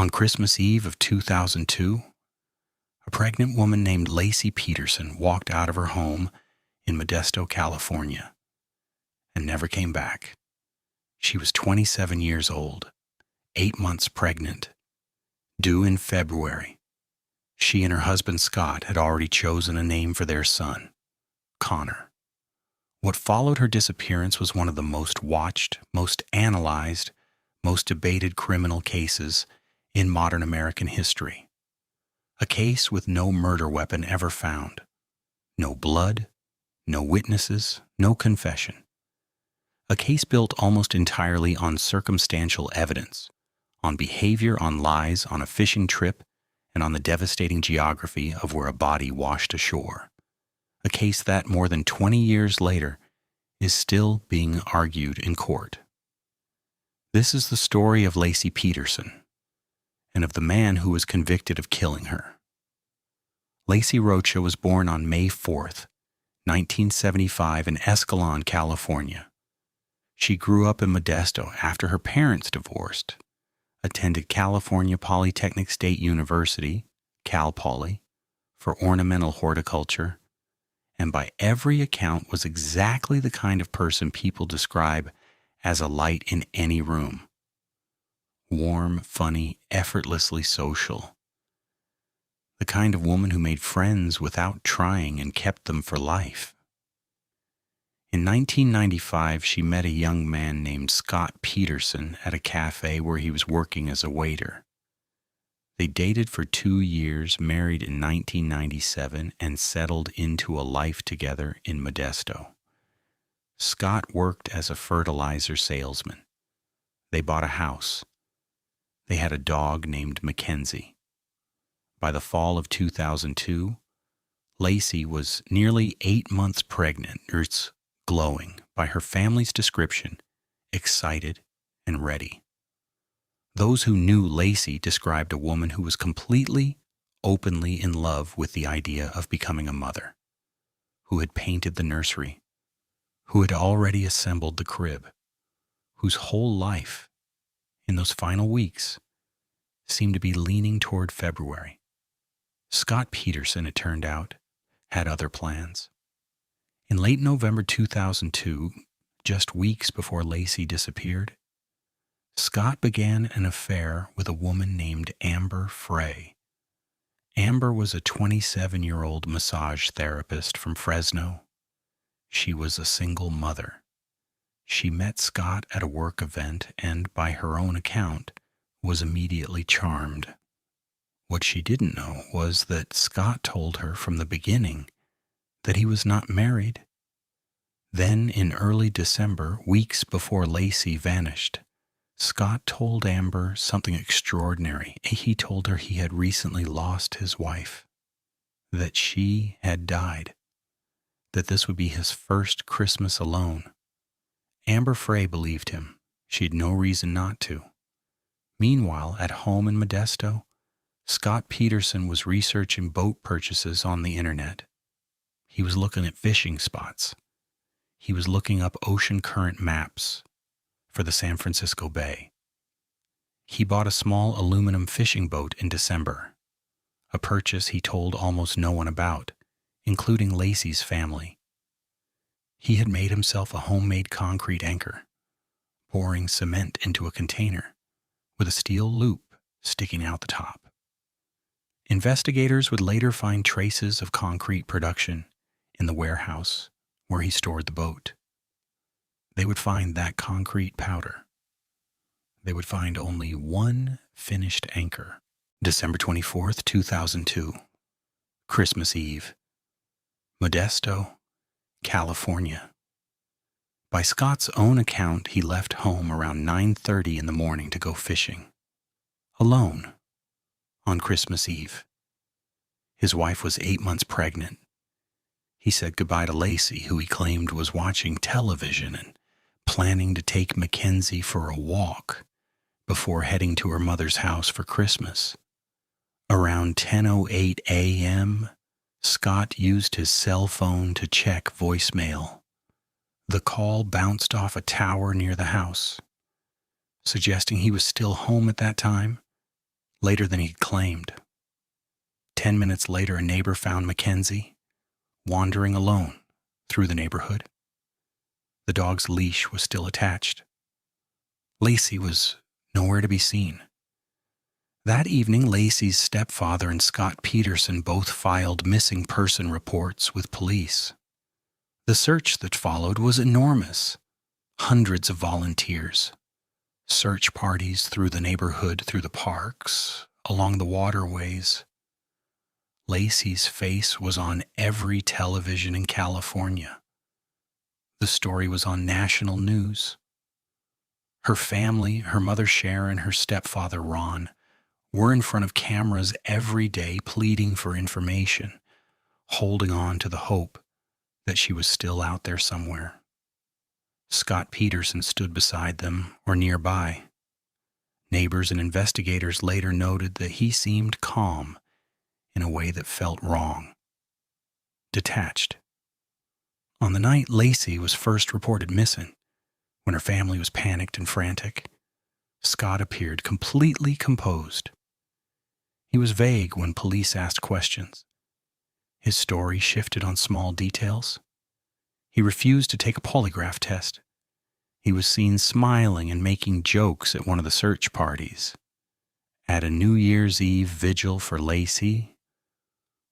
On Christmas Eve of 2002, a pregnant woman named Lacey Peterson walked out of her home in Modesto, California, and never came back. She was 27 years old, 8 months pregnant, due in February. She and her husband Scott had already chosen a name for their son, Connor. What followed her disappearance was one of the most watched, most analyzed, most debated criminal cases in modern American history. A case with no murder weapon ever found. No blood, no witnesses, no confession. A case built almost entirely on circumstantial evidence, on behavior, on lies, on a fishing trip, and on the devastating geography of where a body washed ashore. A case that, more than 20 years later, is still being argued in court. This is the story of Lacey Peterson, and of the man who was convicted of killing her. Lacey Rocha was born on May 4th, 1975 in Escalon, California. She grew up in Modesto after her parents divorced, attended California Polytechnic State University, Cal Poly, for ornamental horticulture, and by every account was exactly the kind of person people describe as a light in any room. Warm, funny, effortlessly social. The kind of woman who made friends without trying and kept them for life. In 1995, she met a young man named Scott Peterson at a cafe where he was working as a waiter. They dated for 2 years, married in 1997, and settled into a life together in Modesto. Scott worked as a fertilizer salesman. They bought a house. They had a dog named Mackenzie. By the fall of 2002, Lacey was nearly 8 months pregnant, glowing by her family's description, excited and ready. Those who knew Lacey described a woman who was completely, openly in love with the idea of becoming a mother, who had painted the nursery, who had already assembled the crib, whose whole life, in those final weeks, seemed to be leaning toward February. Scott Peterson, it turned out, had other plans. In late November 2002, just weeks before Lacey disappeared, Scott began an affair with a woman named Amber Frey. Amber was a 27-year-old massage therapist from Fresno. She was a single mother. She met Scott at a work event and, by her own account, was immediately charmed. What she didn't know was that Scott told her from the beginning that he was not married. Then, in early December, weeks before Lacey vanished, Scott told Amber something extraordinary. He told her he had recently lost his wife, that she had died, that this would be his first Christmas alone. Amber Frey believed him. She had no reason not to. Meanwhile, at home in Modesto, Scott Peterson was researching boat purchases on the internet. He was looking at fishing spots. He was looking up ocean current maps for the San Francisco Bay. He bought a small aluminum fishing boat in December, a purchase he told almost no one about, including Lacey's family. He had made himself a homemade concrete anchor, pouring cement into a container with a steel loop sticking out the top. Investigators would later find traces of concrete production in the warehouse where he stored the boat. They would find that concrete powder. They would find only one finished anchor. December 24th, 2002, Christmas Eve, Modesto, California. By Scott's own account, he left home around 9:30 in the morning to go fishing, alone, on Christmas Eve. His wife was 8 months pregnant. He said goodbye to Lacey, who he claimed was watching television and planning to take Mackenzie for a walk before heading to her mother's house for Christmas. Around 10:08 a.m., Scott used his cell phone to check voicemail. The call bounced off a tower near the house, suggesting he was still home at that time. later than he'd claimed. 10 minutes later, a neighbor found Mackenzie wandering alone through the neighborhood. The dog's leash was still attached. Lacey was nowhere to be seen. That evening, Lacey's stepfather and Scott Peterson both filed missing person reports with police. The search that followed was enormous. Hundreds of volunteers. Search parties through the neighborhood, through the parks, along the waterways. Lacey's face was on every television in California. The story was on national news. Her family, her mother Sharon, her stepfather Ron, were in front of cameras every day pleading for information, holding on to the hope that she was still out there somewhere. Scott Peterson stood beside them or nearby. Neighbors and investigators later noted that he seemed calm in a way that felt wrong, detached. On the night Lacey was first reported missing, when her family was panicked and frantic, Scott appeared completely composed. He was vague when police asked questions. His story shifted on small details. He refused to take a polygraph test. He was seen smiling and making jokes at one of the search parties. At a New Year's Eve vigil for Lacey,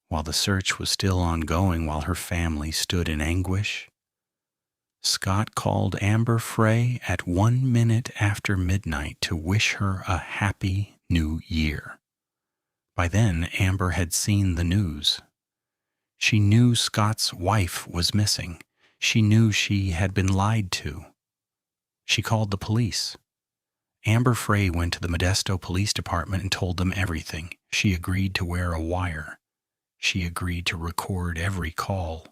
while the search was still ongoing while her family stood in anguish, Scott called Amber Frey at 1 minute after midnight to wish her a happy new year. By then, Amber had seen the news. She knew Scott's wife was missing. She knew she had been lied to. She called the police. Amber Frey went to the Modesto Police Department and told them everything. She agreed to wear a wire. She agreed to record every call.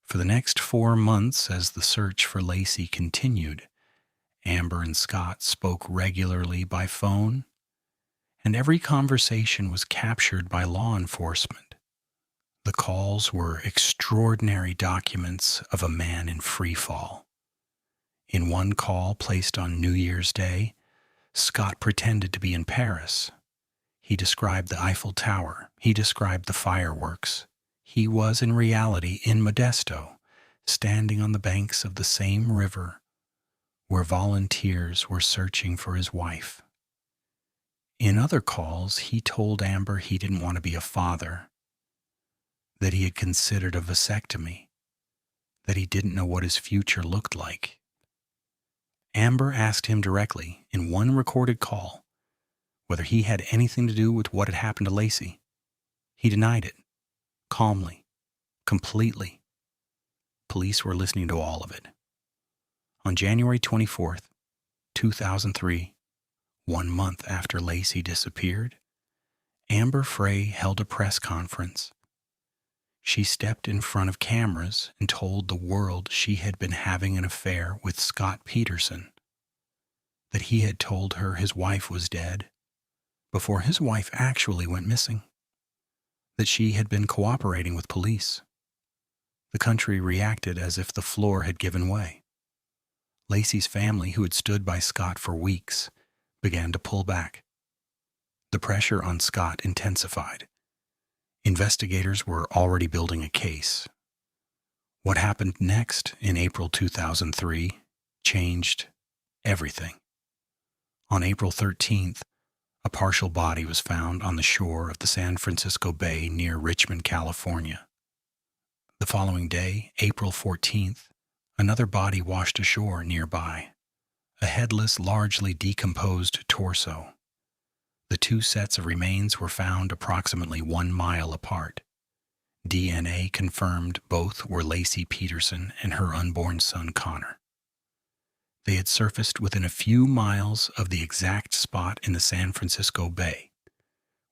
For the next 4 months, as the search for Lacey continued, Amber and Scott spoke regularly by phone, and every conversation was captured by law enforcement. The calls were extraordinary documents of a man in free fall. In one call placed on New Year's Day, Scott pretended to be in Paris. He described the Eiffel Tower. He described the fireworks. He was in reality in Modesto, standing on the banks of the same river where volunteers were searching for his wife. In other calls, he told Amber he didn't want to be a father, that he had considered a vasectomy, that he didn't know what his future looked like. Amber asked him directly, in one recorded call, whether he had anything to do with what had happened to Lacey. He denied it, calmly, completely. Police were listening to all of it. On January 24th, 2003, 1 month after Lacey disappeared, Amber Frey held a press conference. She stepped in front of cameras and told the world she had been having an affair with Scott Peterson, that he had told her his wife was dead before his wife actually went missing, that she had been cooperating with police. The country reacted as if the floor had given way. Lacey's family, who had stood by Scott for weeks, began to pull back. The pressure on Scott intensified. Investigators were already building a case. What happened next in April 2003 changed everything. On April 13th, a partial body was found on the shore of the San Francisco Bay near Richmond, California. The following day, April 14th, another body washed ashore nearby, a headless, largely decomposed torso. The 2 sets of remains were found approximately 1 mile apart. DNA confirmed both were Lacey Peterson and her unborn son Connor. They had surfaced within a few miles of the exact spot in the San Francisco Bay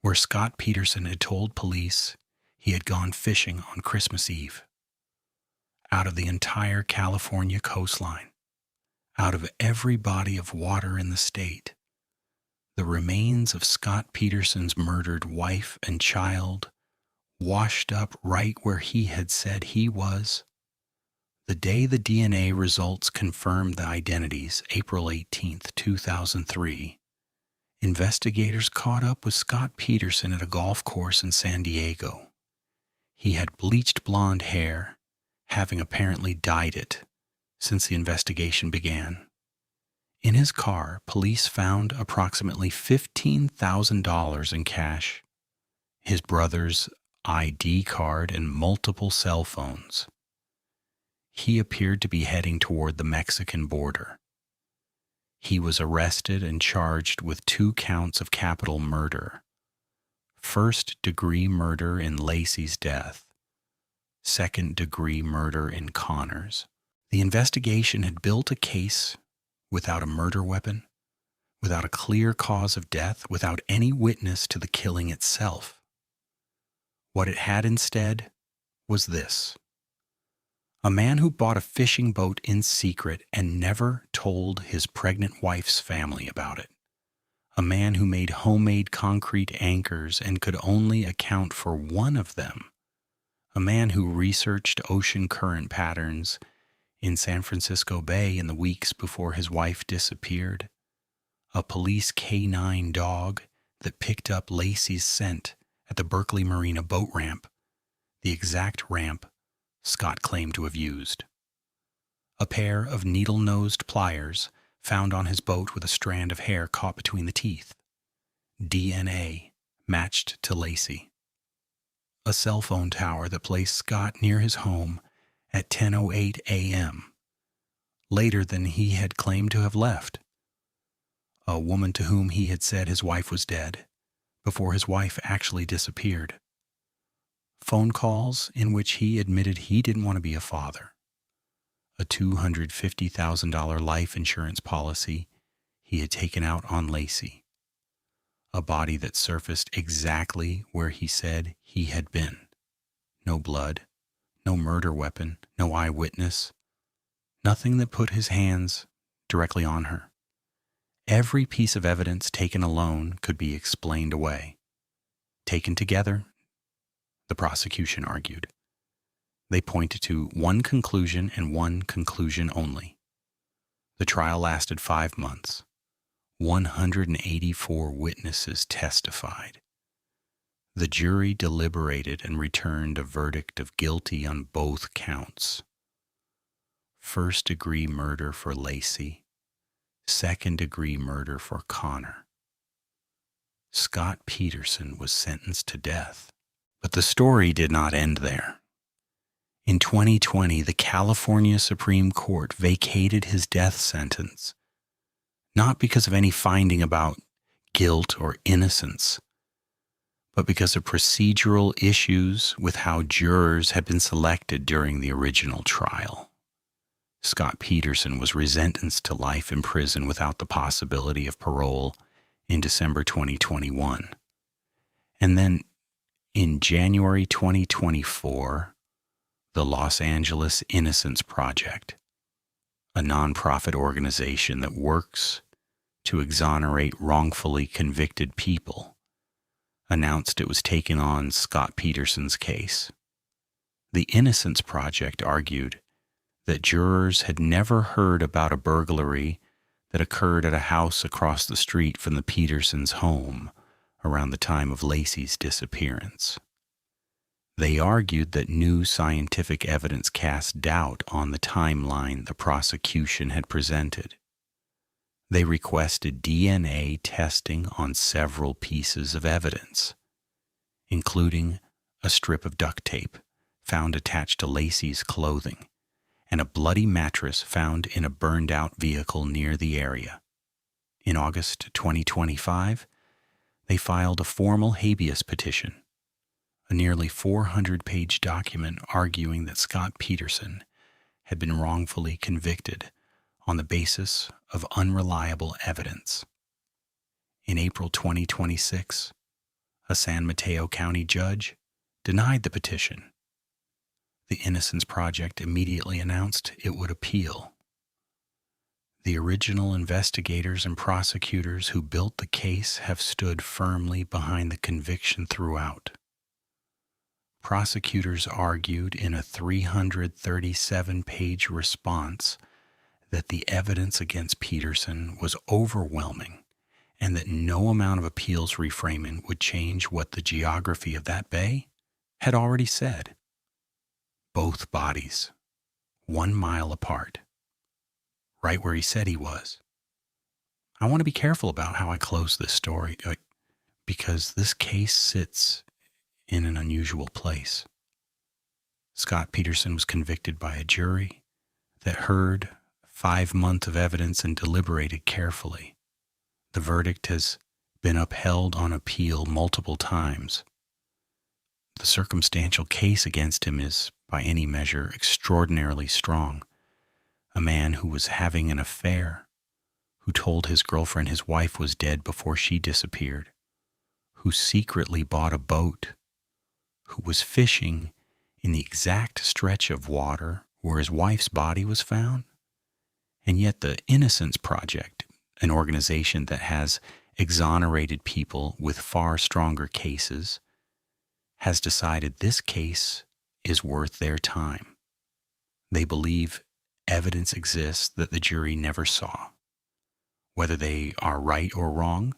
where Scott Peterson had told police he had gone fishing on Christmas Eve. Out of the entire California coastline, out of every body of water in the state, the remains of Scott Peterson's murdered wife and child washed up right where he had said he was. The day the DNA results confirmed the identities, April 18th, 2003, investigators caught up with Scott Peterson at a golf course in San Diego. He had bleached blonde hair, having apparently dyed it since the investigation began. In his car, police found approximately $15,000 in cash, his brother's ID card, and multiple cell phones. He appeared to be heading toward the Mexican border. He was arrested and charged with 2 counts of capital murder: first-degree murder in Lacey's death, second-degree murder in Connor's. The investigation had built a case without a murder weapon, without a clear cause of death, without any witness to the killing itself. What it had instead was this: a man who bought a fishing boat in secret and never told his pregnant wife's family about it. A man who made homemade concrete anchors and could only account for one of them. A man who researched ocean current patterns in San Francisco Bay in the weeks before his wife disappeared. A police K9 dog that picked up Lacey's scent at the Berkeley Marina boat ramp, the exact ramp Scott claimed to have used. A pair of needle-nosed pliers found on his boat with a strand of hair caught between the teeth. DNA matched to Lacey. A cell phone tower that placed Scott near his home at 10:08 a.m., later than he had claimed to have left. A woman to whom he had said his wife was dead, before his wife actually disappeared. Phone calls in which he admitted he didn't want to be a father. A $250,000 life insurance policy he had taken out on Lacey. A body that surfaced exactly where he said he had been. No blood, no murder weapon, no eyewitness, nothing that put his hands directly on her. Every piece of evidence taken alone could be explained away. Taken together, the prosecution argued, they pointed to one conclusion and one conclusion only. The trial lasted 5 months. 184 witnesses testified. The jury deliberated and returned a verdict of guilty on both counts. First-degree murder for Lacey, second-degree murder for Connor. Scott Peterson was sentenced to death. But the story did not end there. In 2020, the California Supreme Court vacated his death sentence, not because of any finding about guilt or innocence, but because of procedural issues with how jurors had been selected during the original trial. Scott Peterson was resentenced to life in prison without the possibility of parole in December 2021. And then, in January 2024, the Los Angeles Innocence Project, a nonprofit organization that works to exonerate wrongfully convicted people, announced it was taking on Scott Peterson's case. The Innocence Project argued that jurors had never heard about a burglary that occurred at a house across the street from the Petersons' home around the time of Lacey's disappearance. They argued that new scientific evidence cast doubt on the timeline the prosecution had presented. They requested DNA testing on several pieces of evidence, including a strip of duct tape found attached to Lacey's clothing and a bloody mattress found in a burned-out vehicle near the area. In August 2025, they filed a formal habeas petition, a nearly 400-page document arguing that Scott Peterson had been wrongfully convicted on the basis of unreliable evidence. In April 2026, a San Mateo County judge denied the petition. The Innocence Project immediately announced it would appeal. The original investigators and prosecutors who built the case have stood firmly behind the conviction throughout. Prosecutors argued in a 337-page response that the evidence against Peterson was overwhelming and that no amount of appeals reframing would change what the geography of that bay had already said. Both bodies, 1 mile apart, right where he said he was. I want to be careful about how I close this story, because this case sits in an unusual place. Scott Peterson was convicted by a jury that heard 5 months of evidence and deliberated carefully. The verdict has been upheld on appeal multiple times. The circumstantial case against him is, by any measure, extraordinarily strong. A man who was having an affair, who told his girlfriend his wife was dead before she disappeared, who secretly bought a boat, who was fishing in the exact stretch of water where his wife's body was found. And yet the Innocence Project, an organization that has exonerated people with far stronger cases, has decided this case is worth their time. They believe evidence exists that the jury never saw. Whether they are right or wrong,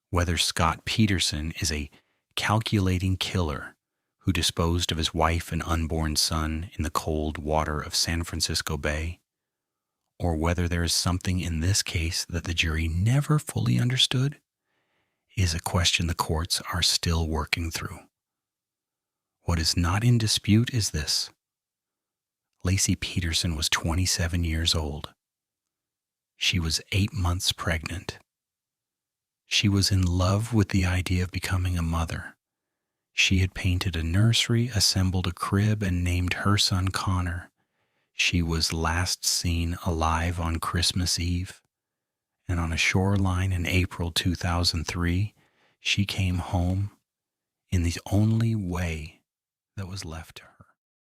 whether Scott Peterson is a calculating killer who disposed of his wife and unborn son in the cold water of San Francisco Bay, or whether there is something in this case that the jury never fully understood, is a question the courts are still working through. What is not in dispute is this: Laci Peterson was 27 years old. She was 8 months pregnant. She was in love with the idea of becoming a mother. She had painted a nursery, assembled a crib, and named her son Connor. She was last seen alive on Christmas Eve, and on a shoreline in April 2003, she came home in the only way that was left her.